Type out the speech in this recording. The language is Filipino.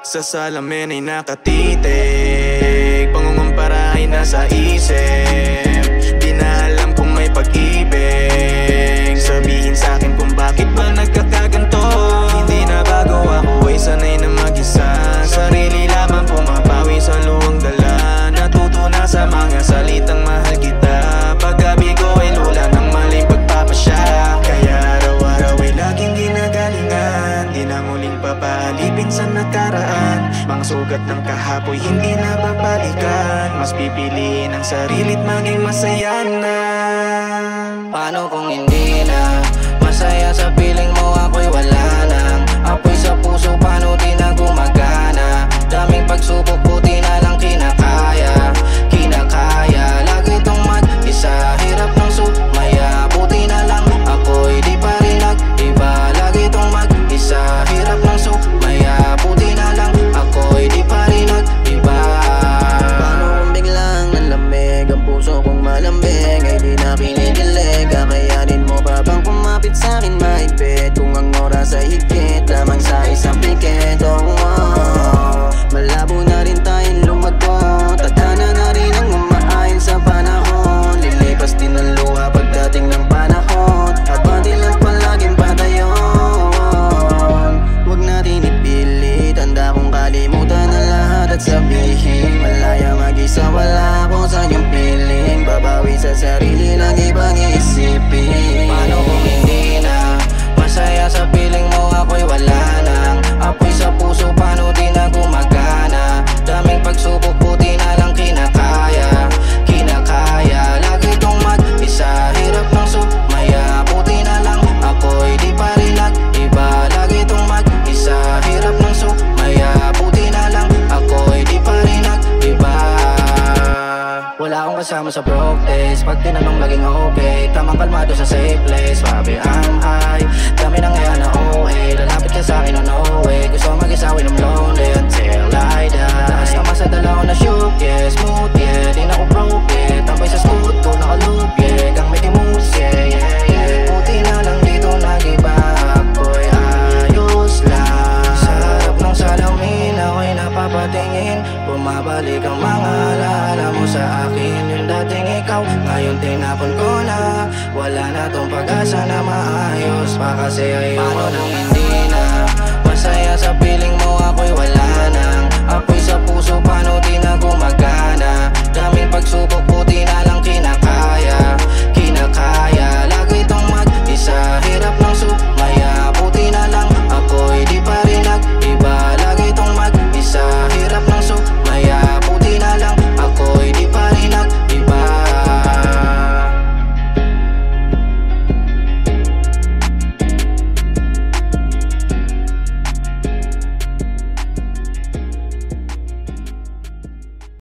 Sa salamin ay nakatitig, pangungumpara ay nasa isip. Di na alam kung may pag-ibig. Sabihin sa'kin kung bakit ba nagkakaganto. Hindi na bago, ako ay sanay na mag-isa. Sarili lamang pumapawi sa luwang dala. Natuto na sa mga salitang mahal kita. Paggabi ko ay lula ng maling pagpapasya. Kaya araw-araw ay laging ginagalingan. Di na muling papaalipin sa nakaraan. Mga sugat ng kahapoy hindi na babalikan. Mas pipiliin ang sarili't maging masaya na. Paano kung hindi na masaya sa piling mo, ako'y wala nang apoy sa puso, paano di na gumagana? Daming pagsubok, buti na lang kinakaya. Kinakaya, lagi tong mag-isa. Hirap ng sumaya, buti na lang ako'y di pa rin nag-iba. Lagi tong mag-isa. Hirap ng sumaya, buti na lang ako'y di pa rin nag-iba. Paano kung biglang nalamig ang puso kong malambing, ay di na kinikilig? Kakayanin mo pa bang kumapit sa'kin mahigpit? Kung ang oras ay higit lamang sa isang pikit. Malabo na rin tayong lumago. Tadhana na rin ang umaayon sa panahon. Lilipas din ang luha pagdating ng panahon. Abante lang palaging patayon. Huwag natin ipilit, tanda kong kalimutan na lahat at sabihin malaya mag-isa, wala ako sa iyong piling. Babawi sa sarili lang ibang iisipin. Paano kung hindi na masaya sa piling mo, ako'y wala nang apoy sa puso, paano di na gumagana? Daming pagsubok, buti na lang kinakaya. Kinakaya, lagi tong mag-isa. Hirap ng sumaya, buti na lang ako'y di pa rin nag-iba. Lagi tong mag-isa. Hirap ng sumaya, buti na lang ako'y di pa rin nag-iba. Wala akong kasama sa broke days. Pag tinanong laging okay, tamang kalmado sa safe place. Sabi ang high, dami nang kaya na OA. Lalapit ka sa'kin, no way. Gusto mag-isawin ng lonely until I die. Taas naman sa dalaw na shook, yeah. Smooth, yeah. Di na ako broke, yeah. Tambay sa scoot ko, nakaloop, yeah. Gang Mickey Mouse, yeah, yeah, yeah. Buti na lang dito nag-iba, ako'y ayos lang. Sa harap ng salamin, ako'y napapatingin. Bumabalik ang mga alaala mo sa akin. Yung dating ikaw, ngayon tinapon ko na. Wala na tong pag-asa na maayos pa, kasi ayoko nang